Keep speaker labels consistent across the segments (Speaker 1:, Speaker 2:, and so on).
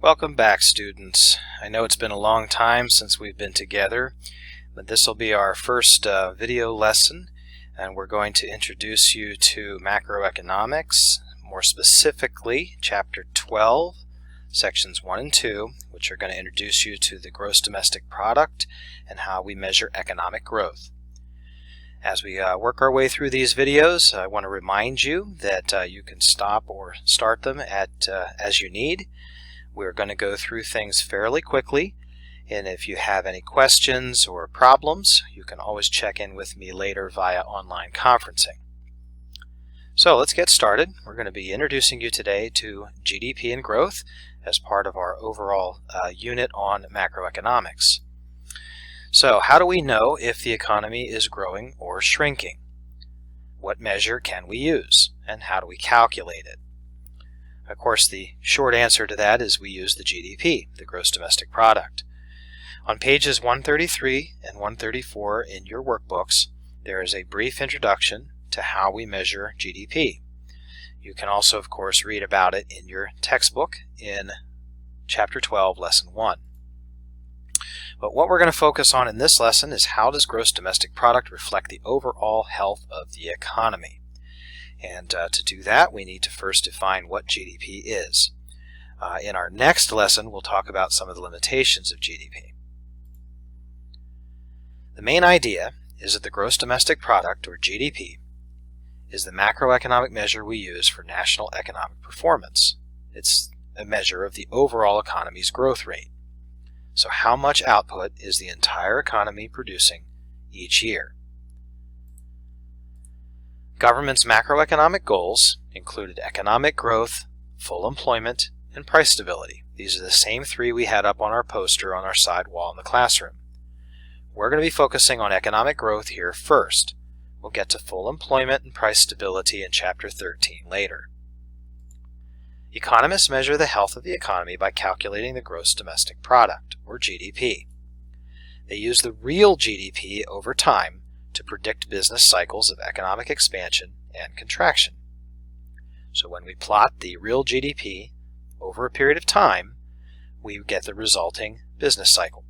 Speaker 1: Welcome back, students. I know it's been a long time since we've been together, but this will be our first video lesson, and we're going to introduce you to macroeconomics, more specifically Chapter 12, Sections 1 and 2, which are going to introduce you to the gross domestic product and how we measure economic growth. As we work our way through these videos, I want to remind you that you can stop or start them as you need. We're going to go through things fairly quickly, and if you have any questions or problems, you can always check in with me later via online conferencing. So let's get started. We're going to be introducing you today to GDP and growth as part of our overall unit on macroeconomics. So how do we know if the economy is growing or shrinking? What measure can we use, and how do we calculate it? Of course, the short answer to that is we use the GDP, the gross domestic product. On pages 133 and 134 in your workbooks, there is a brief introduction to how we measure GDP. You can also, of course, read about it in your textbook in Chapter 12, Lesson 1. But what we're going to focus on in this lesson is how does gross domestic product reflect the overall health of the economy? And to do that, we need to first define what GDP is. In our next lesson, we'll talk about some of the limitations of GDP. The main idea is that the gross domestic product, or GDP, is the macroeconomic measure we use for national economic performance. It's a measure of the overall economy's growth rate. So how much output is the entire economy producing each year? Government's macroeconomic goals included economic growth, full employment, and price stability. These are the same three we had up on our poster on our side wall in the classroom. We're going to be focusing on economic growth here first. We'll get to full employment and price stability in Chapter 13 later. Economists measure the health of the economy by calculating the gross domestic product, or GDP. They use the real GDP over time to predict business cycles of economic expansion and contraction. So when we plot the real GDP over a period of time, we get the resulting business cycle.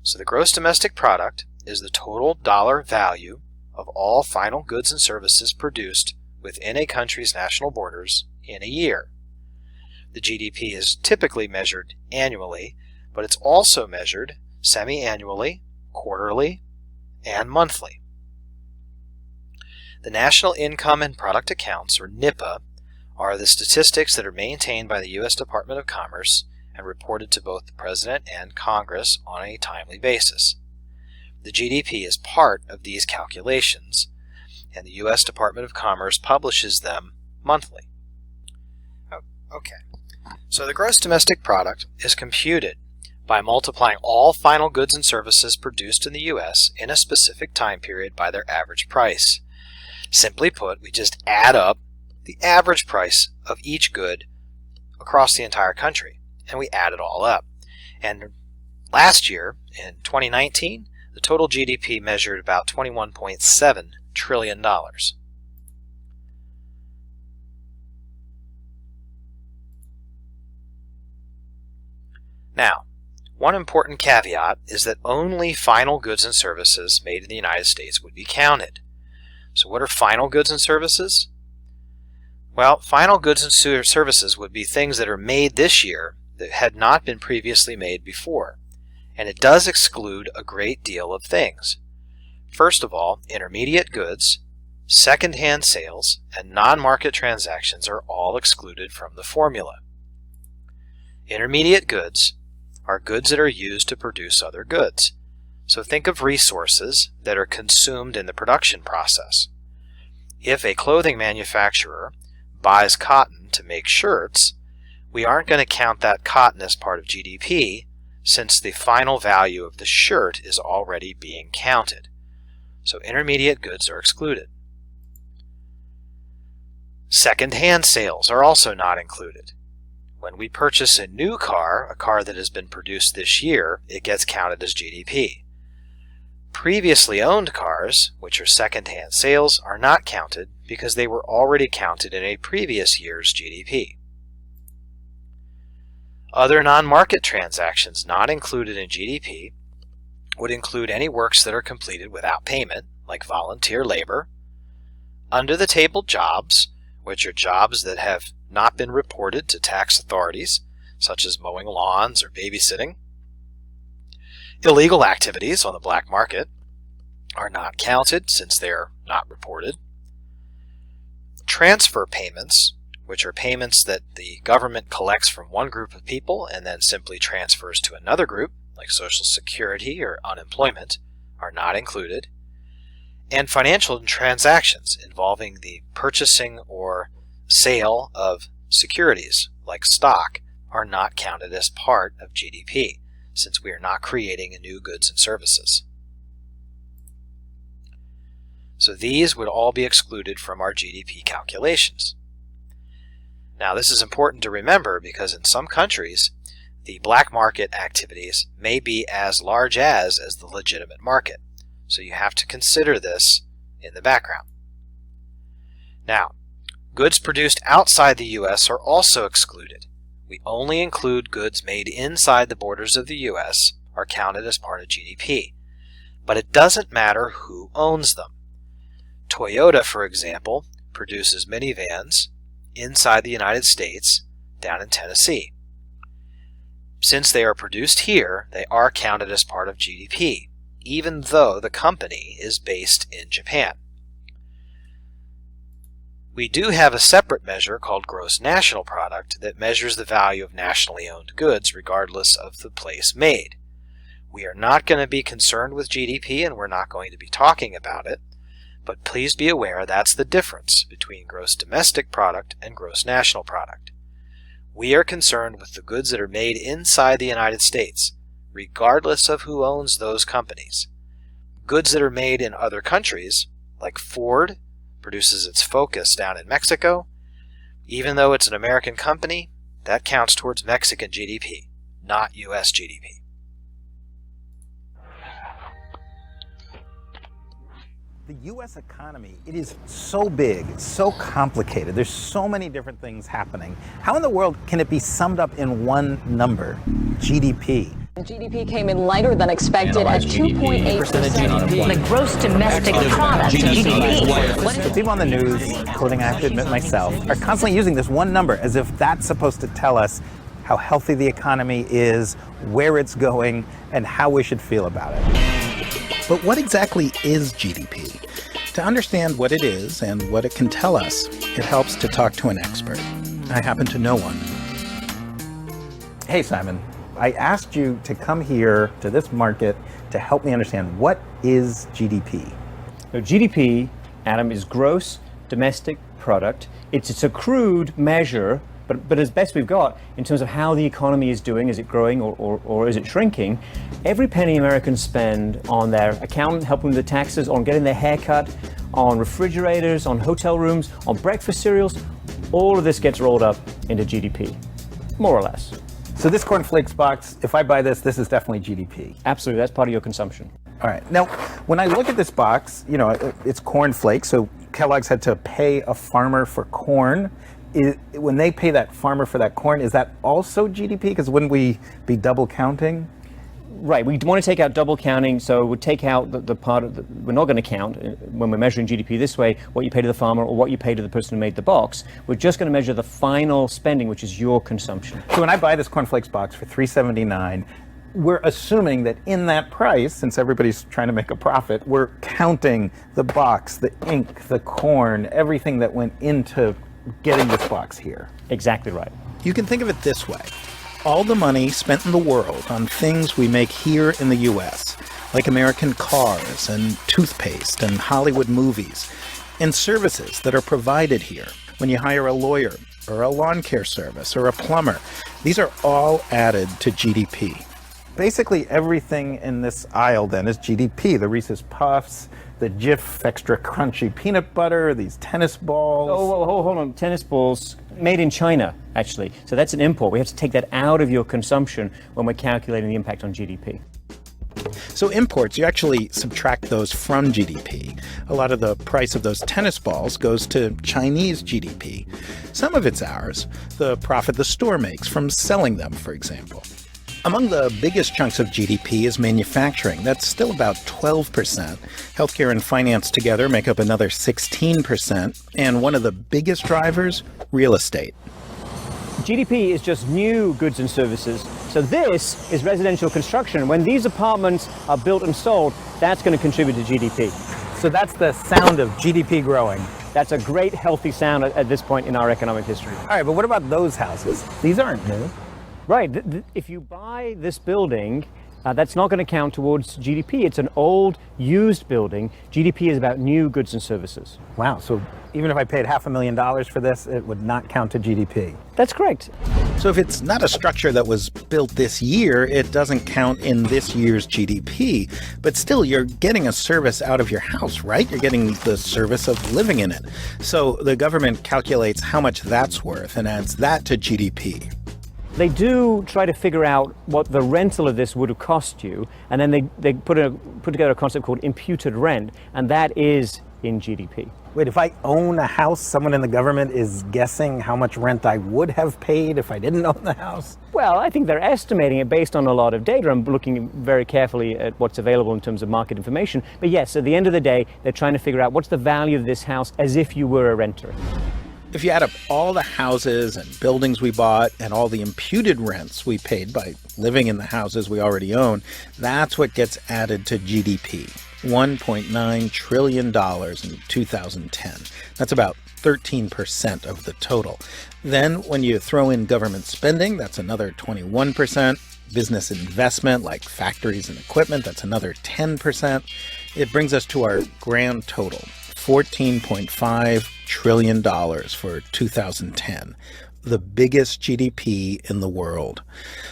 Speaker 1: So the gross domestic product is the total dollar value of all final goods and services produced within a country's national borders in a year. The GDP is typically measured annually, but it's also measured semi-annually, quarterly, and monthly. The National Income and Product Accounts, or NIPA, are the statistics that are maintained by the U.S. Department of Commerce and reported to both the President and Congress on a timely basis. The GDP is part of these calculations, and the U.S. Department of Commerce publishes them monthly. Okay, so the gross domestic product is computed by multiplying all final goods and services produced in the U.S. in a specific time period by their average price. Simply put, we just add up the average price of each good across the entire country, and we add it all up. And last year, in 2019, the total GDP measured about $21.7 trillion. Now, one important caveat is that only final goods and services made in the United States would be counted. So what are final goods and services? Well, final goods and services would be things that are made this year that had not been previously made before. And it does exclude a great deal of things. First of all, intermediate goods, second-hand sales, and non-market transactions are all excluded from the formula. Intermediate goods are goods that are used to produce other goods. So think of resources that are consumed in the production process. If a clothing manufacturer buys cotton to make shirts, we aren't going to count that cotton as part of GDP since the final value of the shirt is already being counted. So intermediate goods are excluded. Second-hand sales are also not included. When we purchase a new car, a car that has been produced this year, it gets counted as GDP. Previously owned cars, which are second-hand sales, are not counted because they were already counted in a previous year's GDP. Other non-market transactions not included in GDP would include any works that are completed without payment, like volunteer labor, under-the-table jobs, which are jobs that have not been reported to tax authorities, such as mowing lawns or babysitting. Illegal activities on the black market are not counted since they are not reported. Transfer payments, which are payments that the government collects from one group of people and then simply transfers to another group, like Social Security or unemployment, are not included. And financial transactions involving the purchasing or sale of securities, like stock, are not counted as part of GDP, since we are not creating new goods and services. So these would all be excluded from our GDP calculations. Now this is important to remember because in some countries, the black market activities may be as large as the legitimate market. So you have to consider this in the background. Now, goods produced outside the U.S. are also excluded. We only include goods made inside the borders of the U.S. are counted as part of GDP. But it doesn't matter who owns them. Toyota, for example, produces minivans inside the United States down in Tennessee. Since they are produced here, they are counted as part of GDP, even though the company is based in Japan. We do have a separate measure called gross national product that measures the value of nationally owned goods regardless of the place made. We are not going to be concerned with GDP and we're not going to be talking about it, but please be aware that's the difference between gross domestic product and gross national product. We are concerned with the goods that are made inside the United States, regardless of who owns those companies. Goods that are made in other countries, like Ford produces its Focus down in Mexico, even though it's an American company, that counts towards Mexican GDP, not US GDP.
Speaker 2: The U.S. economy, it is so big, it's so complicated, there's so many different things happening. How in the world can it be summed up in one number, GDP?
Speaker 3: GDP came in lighter than expected at 2.8%.
Speaker 4: The gross domestic product, GDP.
Speaker 2: The people on the news, including I have to admit myself, are constantly using this one number as if that's supposed to tell us how healthy the economy is, where it's going, and how we should feel about it. But what exactly is GDP? To understand what it is and what it can tell us, it helps to talk to an expert. I happen to know one. Hey, Simon. I asked you to come here to this market to help me understand what is GDP.
Speaker 5: So GDP, Adam, is gross domestic product. It's a crude measure, but as best we've got in terms of how the economy is doing. Is it growing or is it shrinking? Every penny Americans spend on their accountant helping with the taxes, on getting their hair cut, on refrigerators, on hotel rooms, on breakfast cereals, all of this gets rolled up into GDP, more or less.
Speaker 2: So this cornflakes box, if I buy this is definitely GDP.
Speaker 5: Absolutely, that's part of your consumption.
Speaker 2: All right. Now, when I look at this box, you know, it's cornflakes, so Kellogg's had to pay a farmer for corn. When they pay that farmer for that corn, is that also GDP? Because wouldn't we be double counting?
Speaker 5: Right, we want to take out double counting, so we'll take out the part of we're not going to count when we're measuring GDP this way, what you pay to the farmer or what you pay to the person who made the box. We're just going to measure the final spending, which is your consumption.
Speaker 2: So when I buy this cornflakes box for $3.79, we're assuming that in that price, since everybody's trying to make a profit, we're counting the box, the ink, the corn, everything that went into getting this box here.
Speaker 5: Exactly right.
Speaker 2: You can think of it this way. All the money spent in the world on things we make here in the U.S., like American cars and toothpaste and Hollywood movies, and services that are provided here. When you hire a lawyer or a lawn care service or a plumber, these are all added to GDP. Basically everything in this aisle then is GDP. The Reese's Puffs, the Jif extra crunchy peanut butter, these tennis balls.
Speaker 5: Oh, hold on. Tennis balls made in China, actually. So that's an import. We have to take that out of your consumption when we're calculating the impact on GDP.
Speaker 2: So imports, you actually subtract those from GDP. A lot of the price of those tennis balls goes to Chinese GDP. Some of it's ours, the profit the store makes from selling them, for example. Among the biggest chunks of GDP is manufacturing. That's still about 12%. Healthcare and finance together make up another 16%. And one of the biggest drivers, real estate.
Speaker 5: GDP is just new goods and services. So this is residential construction. When these apartments are built and sold, that's going to contribute to GDP.
Speaker 2: So that's the sound of GDP growing.
Speaker 5: That's a great, healthy sound at this point in our economic history.
Speaker 2: All right, but what about those houses? These aren't new.
Speaker 5: Right. If you buy this building, that's not going to count towards GDP. It's an old, used building. GDP is about new goods and services.
Speaker 2: Wow, so even if I paid $500,000 for this, it would not count to GDP.
Speaker 5: That's correct.
Speaker 2: So if it's not a structure that was built this year, it doesn't count in this year's GDP. But still, you're getting a service out of your house, right? You're getting the service of living in it. So the government calculates how much that's worth and adds that to GDP.
Speaker 5: They do try to figure out what the rental of this would have cost you, and then they put together a concept called imputed rent, and that is in GDP.
Speaker 2: Wait, if I own a house, someone in the government is guessing how much rent I would have paid if I didn't own the house?
Speaker 5: Well, I think they're estimating it based on a lot of data. I'm looking very carefully at what's available in terms of market information. But yes, at the end of the day, they're trying to figure out what's the value of this house as if you were a renter.
Speaker 2: If you add up all the houses and buildings we bought and all the imputed rents we paid by living in the houses we already own, that's what gets added to GDP. $1.9 trillion in 2010. That's about 13% of the total. Then when you throw in government spending, that's another 21%. Business investment like factories and equipment, that's another 10%. It brings us to our grand total, $14.5 trillion for 2010. The biggest GDP in the world.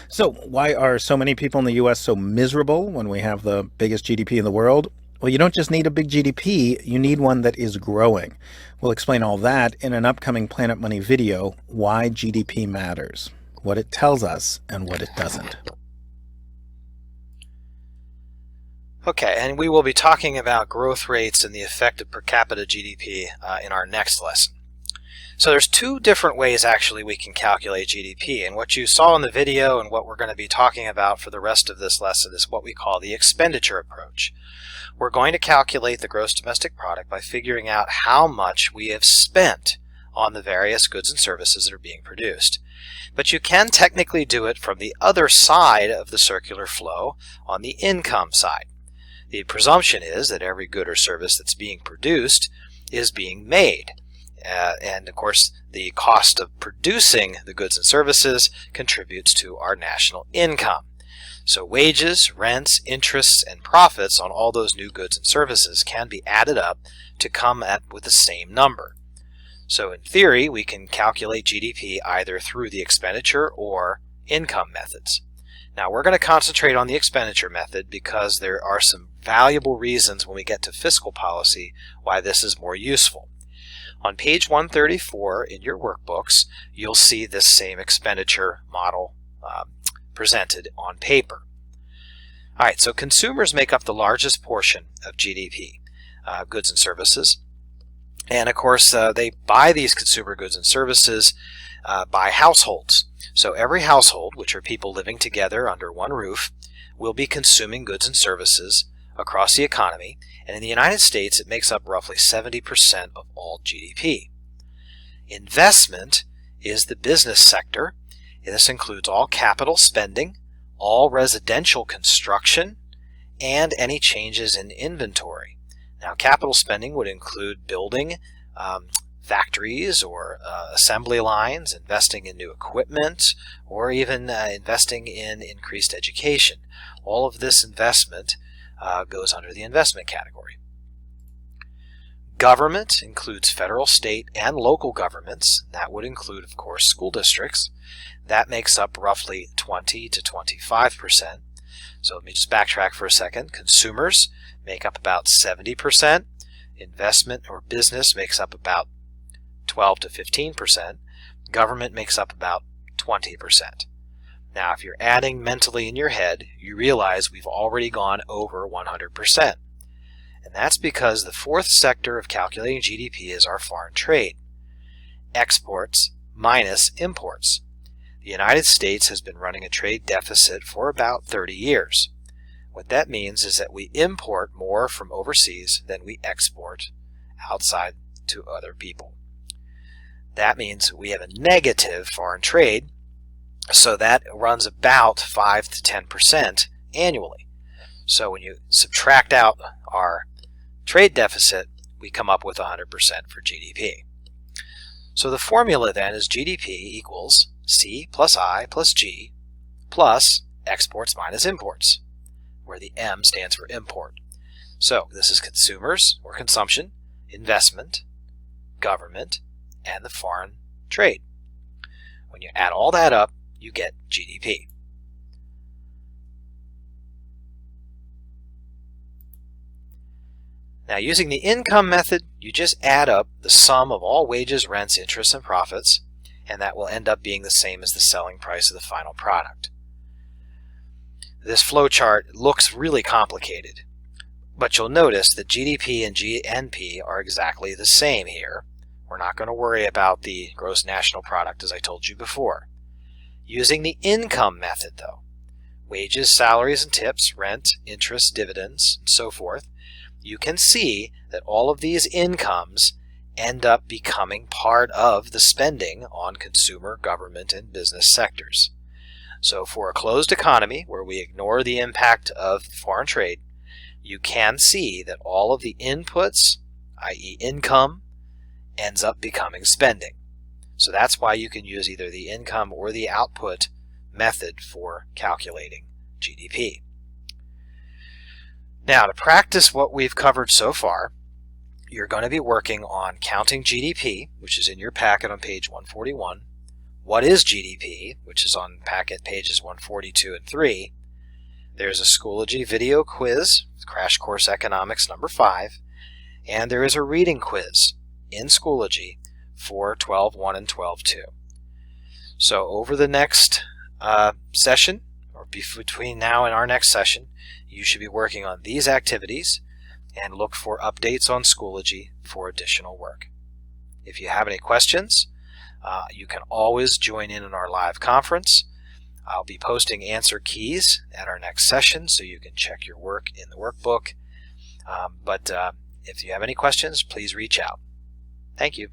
Speaker 2: So why are so many people in the U.S. so miserable when we have the biggest GDP in the world? Well, you don't just need a big GDP, you need one that is growing. We'll explain all that in an upcoming Planet Money video, Why GDP Matters, what it tells us and what it doesn't.
Speaker 1: Okay, and we will be talking about growth rates and the effect of per capita GDP in our next lesson. So there's two different ways actually we can calculate GDP, and what you saw in the video and what we're going to be talking about for the rest of this lesson is what we call the expenditure approach. We're going to calculate the gross domestic product by figuring out how much we have spent on the various goods and services that are being produced. But you can technically do it from the other side of the circular flow, on the income side. The presumption is that every good or service that's being produced is being made. And of course, the cost of producing the goods and services contributes to our national income. So wages, rents, interests, and profits on all those new goods and services can be added up to come up with the same number. So in theory, we can calculate GDP either through the expenditure or income methods. Now we're going to concentrate on the expenditure method because there are some valuable reasons when we get to fiscal policy why this is more useful. On page 134 in your workbooks, you'll see this same expenditure model presented on paper. All right, so consumers make up the largest portion of GDP, goods and services. And of course, they buy these consumer goods and services by households. So every household, which are people living together under one roof, will be consuming goods and services across the economy. And in the United States, it makes up roughly 70% of all GDP. Investment is the business sector. This includes all capital spending, all residential construction, and any changes in inventory. Now, capital spending would include building factories or assembly lines, investing in new equipment, or even investing in increased education. All of this investment goes under the investment category. Government includes federal, state, and local governments. That would include, of course, school districts. That makes up roughly 20 to 25%. So let me just backtrack for a second. Consumers make up about 70%. Investment or business makes up about 12 to 15%. Government makes up about 20%. Now, if you're adding mentally in your head, you realize we've already gone over 100%. And that's because the fourth sector of calculating GDP is our foreign trade. Exports minus imports. The United States has been running a trade deficit for about 30 years. What that means is that we import more from overseas than we export outside to other people. That means we have a negative foreign trade, so that runs about 5 to 10% annually. So when you subtract out our trade deficit, we come up with 100% for GDP. So the formula then is GDP equals C plus I plus G plus exports minus imports, where the M stands for import. So this is consumers or consumption, investment, government, and the foreign trade. When you add all that up, you get GDP. Now, using the income method, you just add up the sum of all wages, rents, interests, and profits, and that will end up being the same as the selling price of the final product. This flowchart looks really complicated, but you'll notice that GDP and GNP are exactly the same here. We're not going to worry about the gross national product, as I told you before. Using the income method, though, wages, salaries, and tips, rent, interest, dividends, and so forth, you can see that all of these incomes end up becoming part of the spending on consumer, government, and business sectors. So for a closed economy, where we ignore the impact of foreign trade, you can see that all of the inputs, i.e. income, ends up becoming spending. So that's why you can use either the income or the output method for calculating GDP. Now, to practice what we've covered so far, you're going to be working on counting GDP, which is in your packet on page 141. What is GDP, which is on packet pages 142 and 3. There's a Schoology video quiz, Crash Course Economics number 5, and there is a reading quiz in Schoology for 12.1 and 12.2. So over the next session, or between now and our next session, you should be working on these activities and look for updates on Schoology for additional work. If you have any questions, you can always join in our live conference. I'll be posting answer keys at our next session so you can check your work in the workbook. But if you have any questions, please reach out. Thank you.